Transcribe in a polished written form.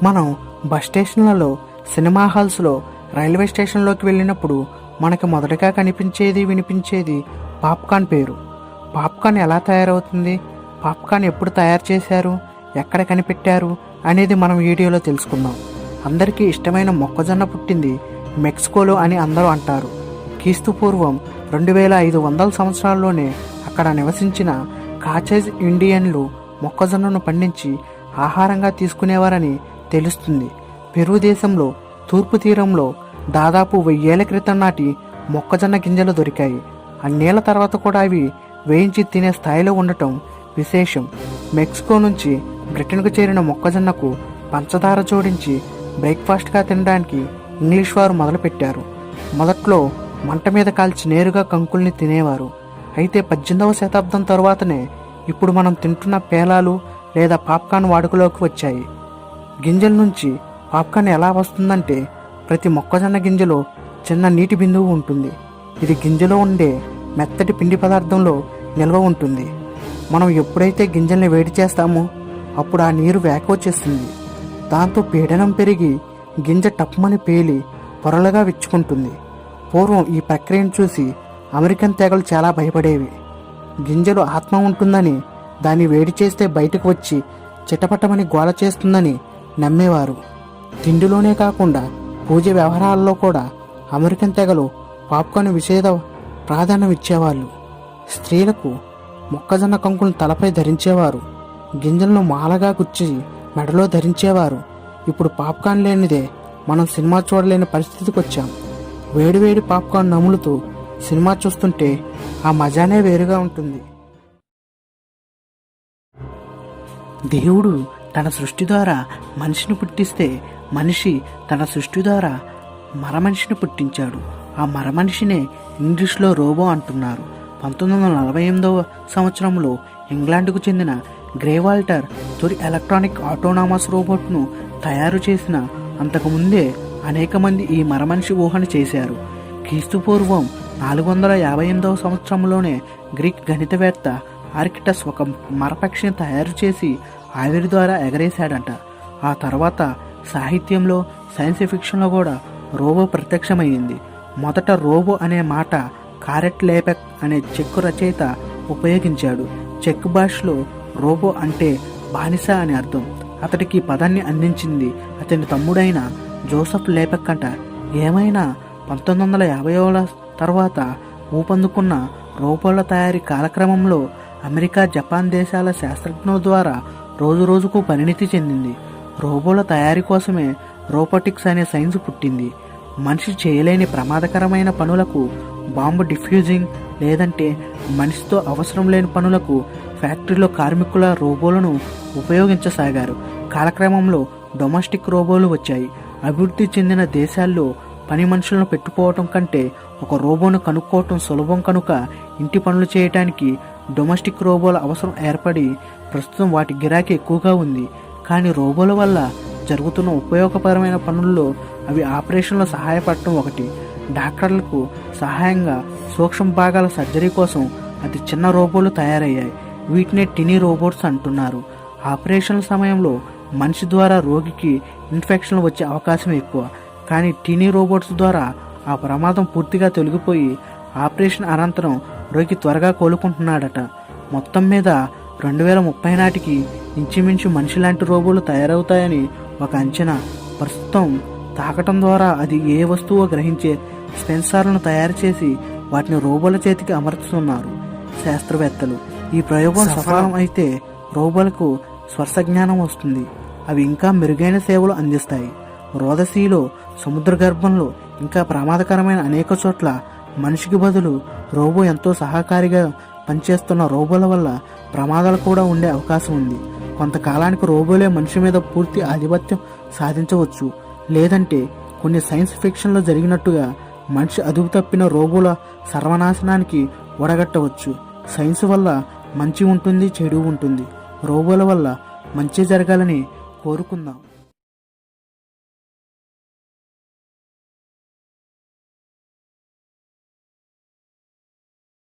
మనం బస్ స్టేషన్లలో, cinema హాల్స్లో, railway స్టేషన్లోకి వెళ్ళినప్పుడు మనకి మొదటగా కనిపించేది, వినిపించేది పాప్కార్న్ పేరు. పాప్కార్న్ ఎలా తయారవుతుంది, పాప్కార్న్ ఎప్పుడు తయారు చేశారు, ఎక్కడ కనిపెట్టారు అనేది మనం వీడియోలో తెలుసుకుందాం. అందరికీ ఇష్టమైన మొక్కజొన్న పుట్టింది మెక్సికోలో అని అందరూ అంటారు. క్రీస్తు పూర్వం 2500 సంవత్సరాల్లోనే అక్కడ నివసించిన కాచేజ్ ఇండియన్లు మొక్కజొన్నను పండించి ఆహారంగా తీసుకునేవారని తెలుస్తుంది. పెరు దేశంలో తూర్పు తీరంలో దాదాపు 1000 ఏళ్ల క్రితం నాటి మొక్కజొన్న గింజలు దొరికాయి. అన్నేళ్ల తర్వాత కూడా అవి వేయించి తినే స్థాయిలో ఉండటం విశేషం. మెక్సికో నుంచి బ్రిటన్కు చేరిన మొక్కజొన్నకు పంచదార జోడించి బ్రేక్ఫాస్ట్గా తినడానికి ఇంగ్లీష్ వారు మొదలుపెట్టారు. మొదట్లో మంట మీద కాల్చి నేరుగా కంకుల్ని తినేవారు. అయితే 18వ శతాబ్దం తరువాతనే ఇప్పుడు మనం తింటున్న పేలాలు లేదా పాప్కార్న్ వాడుకలోకి వచ్చాయి. గింజల నుంచి పాప్కార్న్ ఎలా వస్తుందంటే, ప్రతి మొక్కజొన్న గింజలో చిన్న నీటి బిందువు ఉంటుంది. ఇది గింజలో ఉండే మెత్తటి పిండి పదార్థంలో నిల్వ ఉంటుంది. మనం ఎప్పుడైతే గింజల్ని వేడి చేస్తామో అప్పుడు ఆ నీరు వేకొచ్చేస్తుంది. దాంతో పీడనం పెరిగి గింజ టప్మని పేలి పొరలుగా విచ్చుకుంటుంది. పూర్వం ఈ ప్రక్రియను చూసి అమెరికన్ తెగలు చాలా భయపడేవి. గింజలు ఆత్మ ఉంటుందని, దాన్ని వేడి చేస్తే బయటకు వచ్చి చిటపటమని గోల చేస్తుందని నమ్మేవారు. తిండిలోనే కాకుండా పూజ వ్యవహారాల్లో కూడా అమెరికన్ తెగలు పాప్కార్న్ విషేద ప్రాధాన్యం ఇచ్చేవాళ్ళు. స్త్రీలకు మొక్కజొన్న కంకులను తలపై ధరించేవారు. గింజలను మాలగా గుచ్చి మెడలో ధరించేవారు. ఇప్పుడు పాప్కార్న్ లేనిదే మనం సినిమా చూడలేని పరిస్థితికి వచ్చాం. వేడివేడి పాప్కార్న్ నములుతూ సినిమా చూస్తుంటే ఆ మజానే వేరుగా ఉంటుంది. దేవుడు తన సృష్టి ద్వారా మనిషిని పుట్టిస్తే, మనిషి తన సృష్టి ద్వారా మరమనిషిని పుట్టించాడు. ఆ మరమనిషినే ఇంగ్లీష్లో రోబో అంటున్నారు. 1948వ సంవత్సరంలో ఇంగ్లాండ్కు చెందిన గ్రే వాల్టర్ తొలి ఎలక్ట్రానిక్ ఆటోనామస్ రోబోట్ను తయారు చేసిన అంతకుముందే అనేక మంది ఈ మరమనిషి ఊహను చేశారు. క్రీస్తు పూర్వం 458వ సంవత్సరంలోనే గ్రీక్ గణితవేత్త ఆర్కిటస్ ఒక మరపక్షిని తయారు చేసి ఆవిరి ద్వారా ఎగరేశాడంట. ఆ తర్వాత సాహిత్యంలో, సైన్స్ ఫిక్షన్లో కూడా రోబో ప్రత్యక్షమైంది. మొదట రోబో అనే మాట కారెట్ లేపెక్ అనే చెక్కు రచయిత ఉపయోగించాడు. చెక్ భాషలో రోబో అంటే బానిస అని అర్థం. అతడికి పదాన్ని అందించింది అతని తమ్ముడైన జోసెఫ్ లేపెక్ అంట. ఏమైనా 1950ల తర్వాత ఊపందుకున్న రోబోల తయారీ కాలక్రమంలో అమెరికా, జపాన్ దేశాల శాస్త్రజ్ఞుల ద్వారా రోజురోజుకు పరిణితి చెందింది. రోబోల తయారీ కోసమే రోబోటిక్స్ అనే సైన్స్ పుట్టింది. మనిషి చేయలేని ప్రమాదకరమైన పనులకు బాంబు డిఫ్యూజింగ్, లేదంటే మనిషితో అవసరం లేని పనులకు ఫ్యాక్టరీలో కార్మికుల రోబోలను ఉపయోగించసాగారు. కాలక్రమంలో డొమెస్టిక్ రోబోలు వచ్చాయి. అభివృద్ధి చెందిన దేశాల్లో పని మనుషులను పెట్టుకోవటం కంటే ఒక రోబోను కనుక్కోవటం సులభం కనుక ఇంటి పనులు చేయటానికి డొమెస్టిక్ రోబోల అవసరం ఏర్పడి ప్రస్తుతం వాటి గిరాకీ ఎక్కువగా ఉంది. కానీ రోబోల వల్ల జరుగుతున్న ఉపయోగకరమైన పనుల్లో అవి ఆపరేషన్లో సహాయపడటం ఒకటి. డాక్టర్లకు సహాయంగా సూక్ష్మ భాగాల సర్జరీ కోసం అతి చిన్న రోబోలు తయారయ్యాయి. వీటినే టినీ రోబోట్స్ అంటున్నారు. ఆపరేషన్ల సమయంలో మనిషి ద్వారా రోగికి ఇన్ఫెక్షన్ వచ్చే అవకాశం ఎక్కువ. కానీ టినీ రోబోట్స్ ద్వారా ఆ ప్రమాదం పూర్తిగా తొలగిపోయి ఆపరేషన్ అనంతరం రోగి త్వరగా కోలుకుంటున్నాడట. మొత్తం మీద 2030 నాటికి ఇంచుమించు మనిషి లాంటి రోబోలు తయారవుతాయని ఒక అంచనా. ప్రస్తుతం తాకటం ద్వారా అది ఏ వస్తువో గ్రహించే సెన్సార్లను తయారు చేసి వాటిని రోబోల చేతికి అమర్చుతున్నారు శాస్త్రవేత్తలు. ఈ ప్రయోగం సఫలం అయితే రోబోలకు స్పర్శ జ్ఞానం వస్తుంది. అవి ఇంకా మెరుగైన సేవలు అందిస్తాయి. రోదసీలో, సముద్ర గర్భంలో, ఇంకా ప్రమాదకరమైన అనేక చోట్ల మనిషికి బదులు రోబో ఎంతో సహకారిగా పనిచేస్తున్న రోబోల వల్ల ప్రమాదాలు కూడా ఉండే అవకాశం ఉంది. కొంతకాలానికి రోబోలే మనిషి మీద పూర్తి ఆధిపత్యం సాధించవచ్చు. లేదంటే కొన్ని సైన్స్ ఫిక్షన్లో జరిగినట్టుగా మనిషి అదుపు తప్పిన రోబోల సర్వనాశనానికి ఒడగట్టవచ్చు. సైన్స్ వల్ల మంచి ఉంటుంది, చెడు ఉంటుంది. రోబోల వల్ల మంచి జరగాలని కోరుకుందాం.